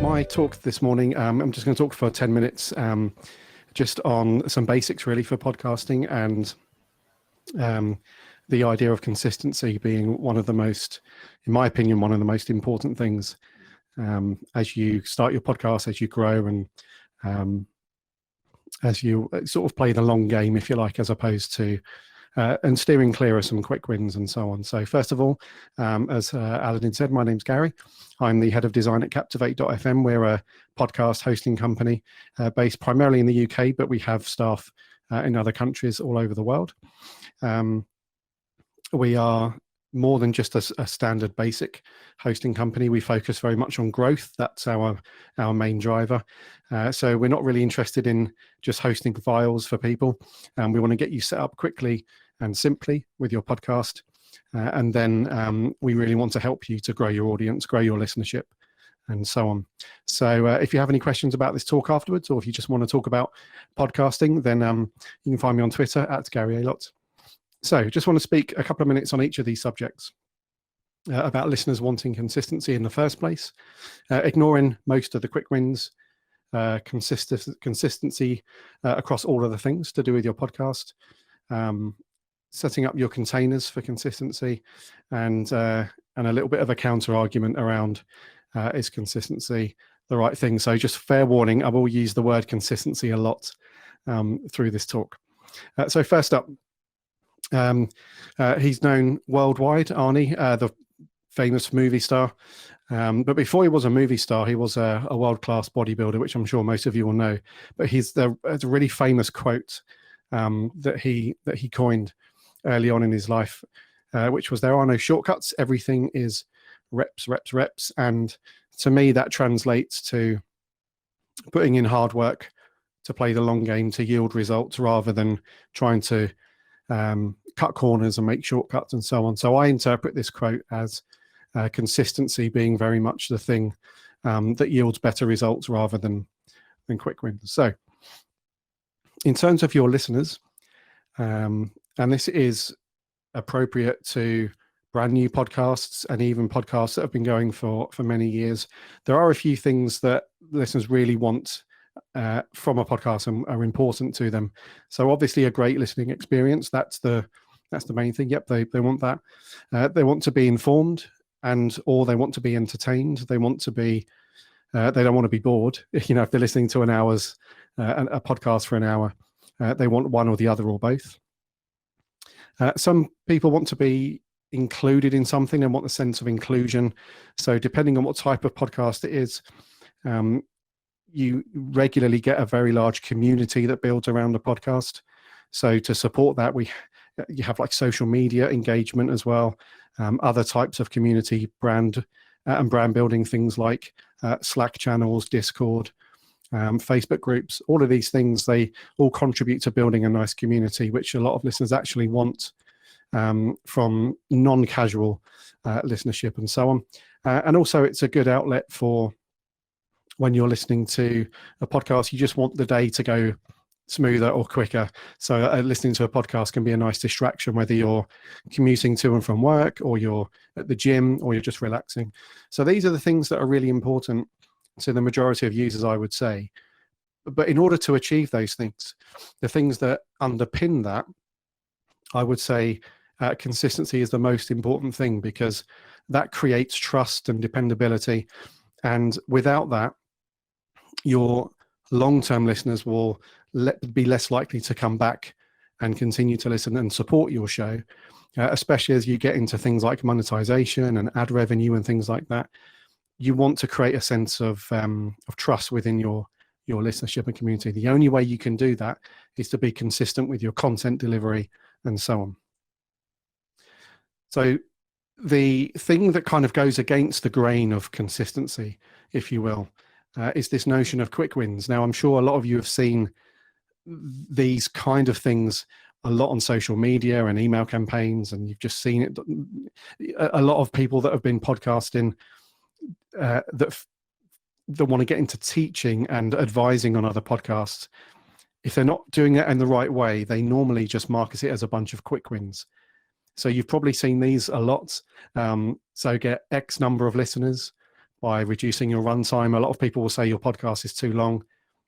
My talk this morning, I'm just going to talk for 10 minutes just on some basics really for podcasting, and the idea of consistency being one of the most, in my opinion, one of the most important things as you start your podcast, as you grow, and as you sort of play the long game, if you like, as opposed to and steering clear of some quick wins and so on. So first of all, as Aladdin said, my name's Gary. I'm the head of design at Captivate.fm. We're a podcast hosting company based primarily in the UK, but we have staff in other countries all over the world. We are more than just a standard basic hosting company. We focus very much on growth. That's our main driver. So we're not really interested in just hosting files for people. We want to get you set up quickly and simply with your podcast. And then we really want to help you to grow your audience, grow your listenership, and so on. So if you have any questions about this talk afterwards, or if you just want to talk about podcasting, then you can find me on Twitter at Garry AYLOTT. So just want to speak a couple of minutes on each of these subjects about listeners wanting consistency in the first place, ignoring most of the quick wins, consistency across all of the things to do with your podcast, setting up your containers for consistency, and a little bit of a counter argument around is consistency the right thing. So just fair warning, I will use the word consistency a lot through this talk. So first up, he's known worldwide, Arnie, the famous movie star. But before he was a movie star, he was a world-class bodybuilder, which I'm sure most of you will know. But there's a really famous quote that he coined early on in his life, which was, "There are no shortcuts. Everything is reps, reps, reps." And to me, that translates to putting in hard work to play the long game to yield results, rather than trying to cut corners and make shortcuts and so on. So I interpret this quote as consistency being very much the thing that yields better results rather than quick wins. So in terms of your listeners, and this is appropriate to brand new podcasts and even podcasts that have been going for many years, there are a few things that listeners really want from a podcast and are important to them. So obviously a great listening experience, that's the main thing. Yep, they want that. They want to be informed, or they want to be entertained. They want to be they don't want to be bored. You know, if they're listening to a podcast for an hour, they want one or the other or both. Some people want to be included in something and want the sense of inclusion. So depending on what type of podcast it is, you regularly get a very large community that builds around the podcast. So to support that, you have like social media engagement as well, other types of community brand building, things like Slack channels, Discord, Facebook groups. All of these things, they all contribute to building a nice community, which a lot of listeners actually want from non-casual listenership and so on. And also it's a good outlet for when you're listening to a podcast, you just want the day to go smoother or quicker. So listening to a podcast can be a nice distraction, whether you're commuting to and from work, or you're at the gym, or you're just relaxing. So these are the things that are really important to the majority of users, I would say. But in order to achieve those things, the things that underpin that, I would say consistency is the most important thing, because that creates trust and dependability. And without that, your long-term listeners will be less likely to come back and continue to listen and support your show, especially as you get into things like monetization and ad revenue and things like that. You want to create a sense of trust within your listenership and community. The only way you can do that is to be consistent with your content delivery and so on. So the thing that kind of goes against the grain of consistency, if you will, is this notion of quick wins. Now, I'm sure a lot of you have seen these kind of things a lot on social media and email campaigns, and you've just seen it. A lot of people that have been podcasting that want to get into teaching and advising on other podcasts, if they're not doing it in the right way, they normally just market it as a bunch of quick wins. So you've probably seen these a lot. So get X number of listeners by reducing your runtime. A lot of people will say your podcast is too long.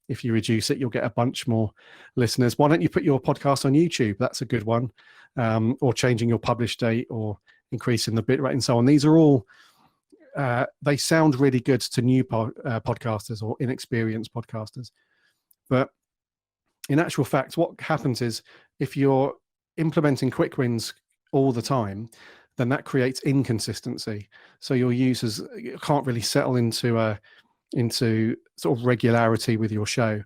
If you reduce it, you'll get a bunch more listeners. Why don't you put your podcast on YouTube? That's a good one. Or changing your publish date, or increasing the bit rate and so on. These are all, they sound really good to new podcasters or inexperienced podcasters. But in actual fact, what happens is if you're implementing quick wins all the time, then that creates inconsistency. So your users can't really settle into sort of regularity with your show.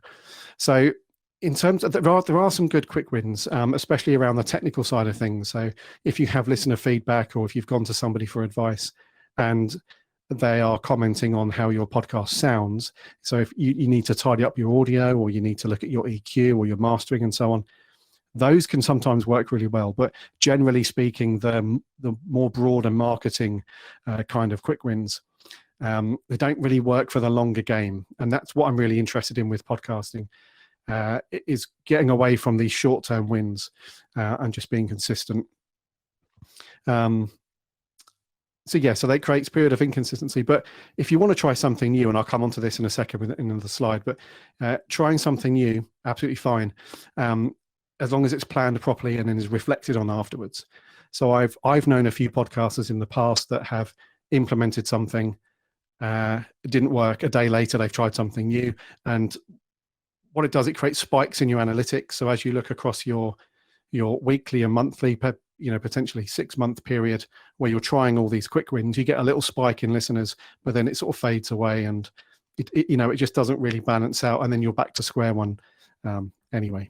So in terms of, there are some good quick wins, especially around the technical side of things. So if you have listener feedback, or if you've gone to somebody for advice and they are commenting on how your podcast sounds, so if you need to tidy up your audio, or you need to look at your EQ or your mastering and so on, those can sometimes work really well. But generally speaking, the more broader marketing kind of quick wins, they don't really work for the longer game. And that's what I'm really interested in with podcasting, is getting away from these short-term wins and just being consistent. So that creates a period of inconsistency. But if you want to try something new, and I'll come onto this in a second in another slide, but trying something new, absolutely fine, as long as it's planned properly and then is reflected on afterwards. So I've known a few podcasters in the past that have implemented something, it didn't work. A day later, they've tried something new, and what it does, it creates spikes in your analytics. So as you look across your weekly and monthly, potentially 6-month period where you're trying all these quick wins, you get a little spike in listeners, but then it sort of fades away, and it just doesn't really balance out, and then you're back to square one anyway.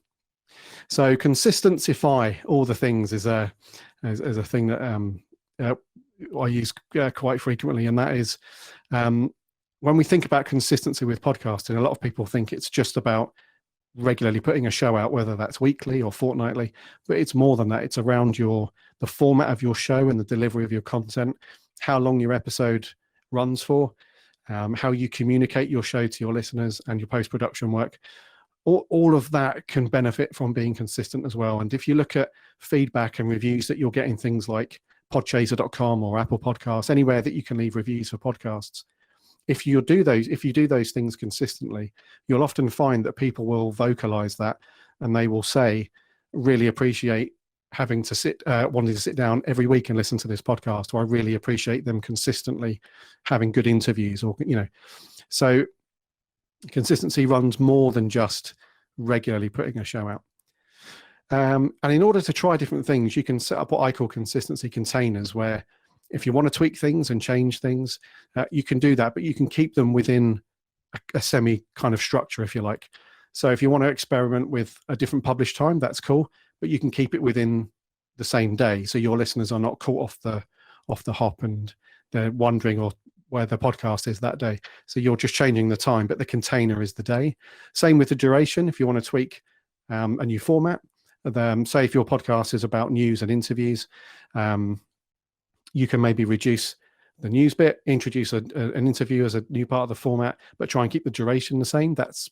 So consistentify all the things is a thing that I use quite frequently, and that is when we think about consistency with podcasting, a lot of people think it's just about regularly putting a show out, whether that's weekly or fortnightly, but it's more than that. It's around the format of your show and the delivery of your content, how long your episode runs for, how you communicate your show to your listeners, and your post-production work. All of that can benefit from being consistent as well. And if you look at feedback and reviews that you're getting, things like podchaser.com or Apple Podcasts, anywhere that you can leave reviews for podcasts, if you do those things consistently, you'll often find that people will vocalize that, and they will say, really appreciate wanting to sit down every week and listen to this podcast, or I really appreciate them consistently having good interviews, or so consistency runs more than just regularly putting a show out. And in order to try different things, you can set up what I call consistency containers, where if you want to tweak things and change things, you can do that, but you can keep them within a semi kind of structure, if you like. So if you want to experiment with a different publish time, that's cool, but you can keep it within the same day, so your listeners are not caught off the hop and they're wondering where the podcast is that day. So you're just changing the time, but the container is the day. Same with the duration. If you want to tweak a new format, say if your podcast is about news and interviews, you can maybe reduce the news bit, introduce an interview as a new part of the format, but try and keep the duration the same. That's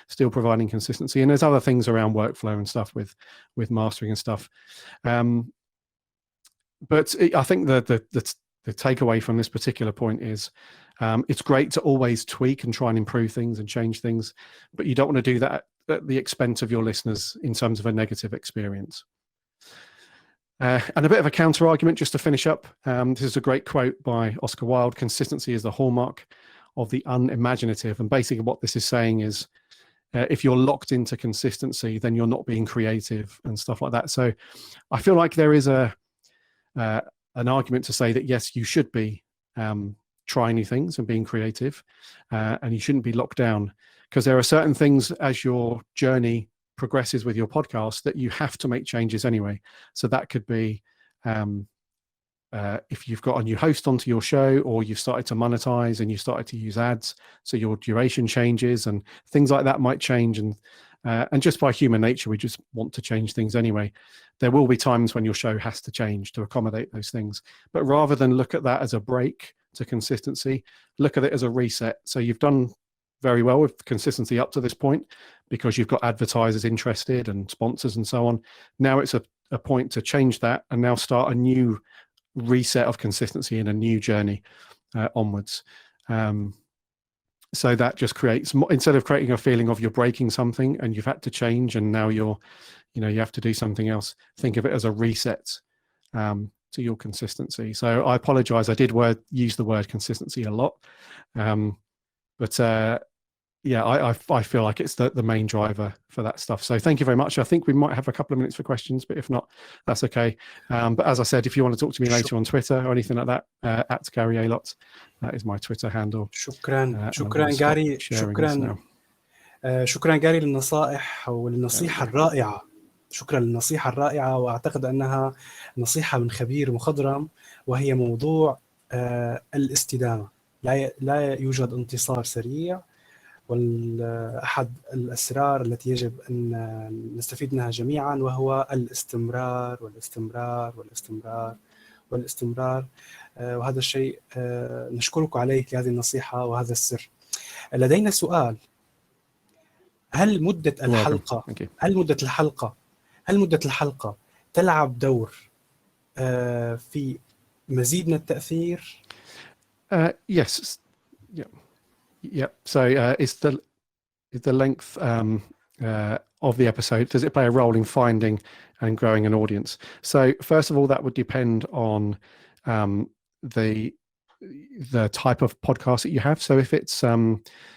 still providing consistency. And there's other things around workflow and stuff with mastering and stuff. But I think the takeaway from this particular point is it's great to always tweak and try and improve things and change things, but you don't want to do that at the expense of your listeners in terms of a negative experience. And a bit of a counter argument just to finish up. This is a great quote by Oscar Wilde: "Consistency is the hallmark of the unimaginative." And basically what this is saying is, if you're locked into consistency, then you're not being creative and stuff like that. So I feel like there is an argument to say that, yes, you should be trying new things and being creative, and you shouldn't be locked down, because there are certain things as your journey progresses with your podcast that you have to make changes anyway. So that could be if you've got a new host onto your show, or you've started to monetize and you started to use ads, so your duration changes and things like that might change. And just by human nature, we just want to change things anyway. There will be times when your show has to change to accommodate those things. But rather than look at that as a break to consistency, look at it as a reset. So you've done very well with consistency up to this point because you've got advertisers interested and sponsors and so on. Now it's a point to change that and now start a new reset of consistency and a new journey onwards. So that just creates, instead of creating a feeling of you're breaking something and you've had to change and now you have to do something else, think of it as a reset to your consistency. So I apologize, I did use the word consistency a lot, but yeah, I feel like it's the main driver for that stuff. So thank you very much. I think we might have a couple of minutes for questions, but if not, that's okay. But as I said, if you want to talk to me later on Twitter or anything like that, at Garry AYLOTT, that is my Twitter handle. شكرا جاري. شكرا جاري للنصائح وللنصيحة الرائعة. شكرا للنصيحة الرائعة، وأعتقد أنها نصيحة من خبير مخضرم، وهي موضوع الاستدامة. لا يوجد انتصار سريع، والأحد الأسرار التي يجب أن نستفيد منها جميعا وهو الاستمرار والاستمرار والاستمرار والاستمرار. وهذا الشيء نشكرك عليه لهذه النصيحة وهذا السر. لدينا سؤال: هل مدة الحلقة تلعب دور في مزيد من التأثير؟ Yes. Yeah. So is the length of the episode, does it play a role in finding and growing an audience? So first of all, that would depend on the type of podcast that you have. So if it's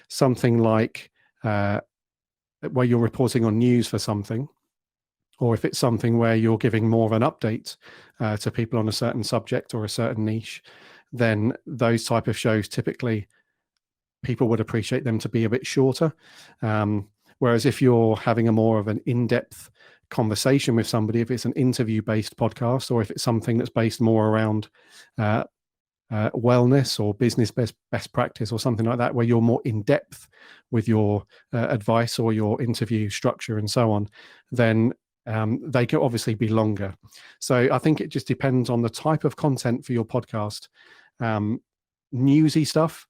something like where you're reporting on news for something, or if it's something where you're giving more of an update to people on a certain subject or a certain niche, then those type of shows, typically people would appreciate them to be a bit shorter. Whereas if you're having a more of an in-depth conversation with somebody, if it's an interview-based podcast, or if it's something that's based more around wellness or business best practice or something like that, where you're more in-depth with your advice or your interview structure and so on, then they can obviously be longer. So I think it just depends on the type of content for your podcast. Newsy stuff,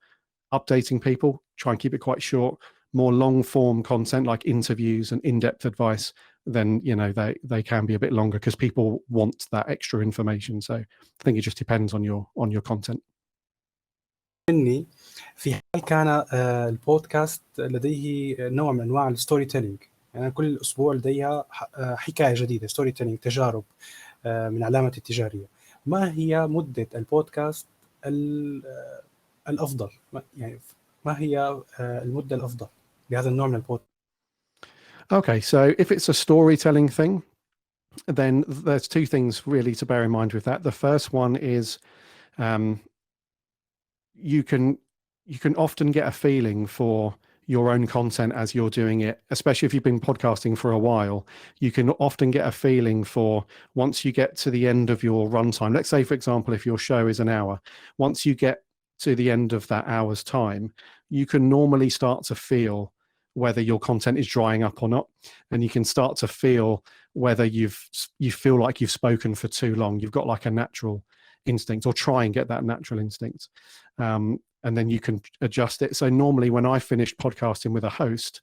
updating people, try and keep it quite short. More long form content like interviews and in-depth advice, then they can be a bit longer because people want that extra information. So I think it just depends on your content. في حال كان البودكاست لديه نوع من انواع الستوري تيلينج، يعني كل اسبوع لديها حكايه جديده، ستوري تيلينج، تجارب من علامه التجاريه. ما هي مده البودكاست الافضل؟ يعني ما هي المده الافضل لهذا النوع من البودكاست؟ Okay, so if it's a storytelling thing, then there's two things really to bear in mind with that. The first one is you can often get a feeling for your own content as you're doing it, especially if you've been podcasting for a while. You can often get a feeling for, once you get to the end of your runtime, let's say, for example, if your show is an hour, once you get to the end of that hour's time, you can normally start to feel whether your content is drying up or not, and you can start to feel whether you feel like you've spoken for too long. You've got like a natural instinct, or try and get that natural instinct, and then you can adjust it. So normally when I finish podcasting with a host,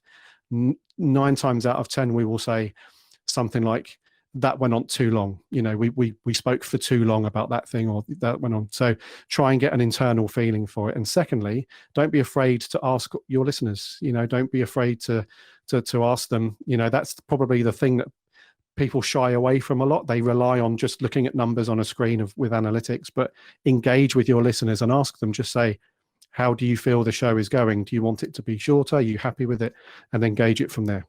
9 times out of 10 we will say something like, that went on too long, we spoke for too long about that thing, or that went on. So try and get an internal feeling for it. And secondly, don't be afraid to ask your listeners. Don't be afraid to ask them. That's probably the thing that people shy away from a lot. They rely on just looking at numbers on a screen with analytics, but engage with your listeners and ask them. Just say, how do you feel the show is going? Do you want it to be shorter? Are you happy with it? And engage it from there.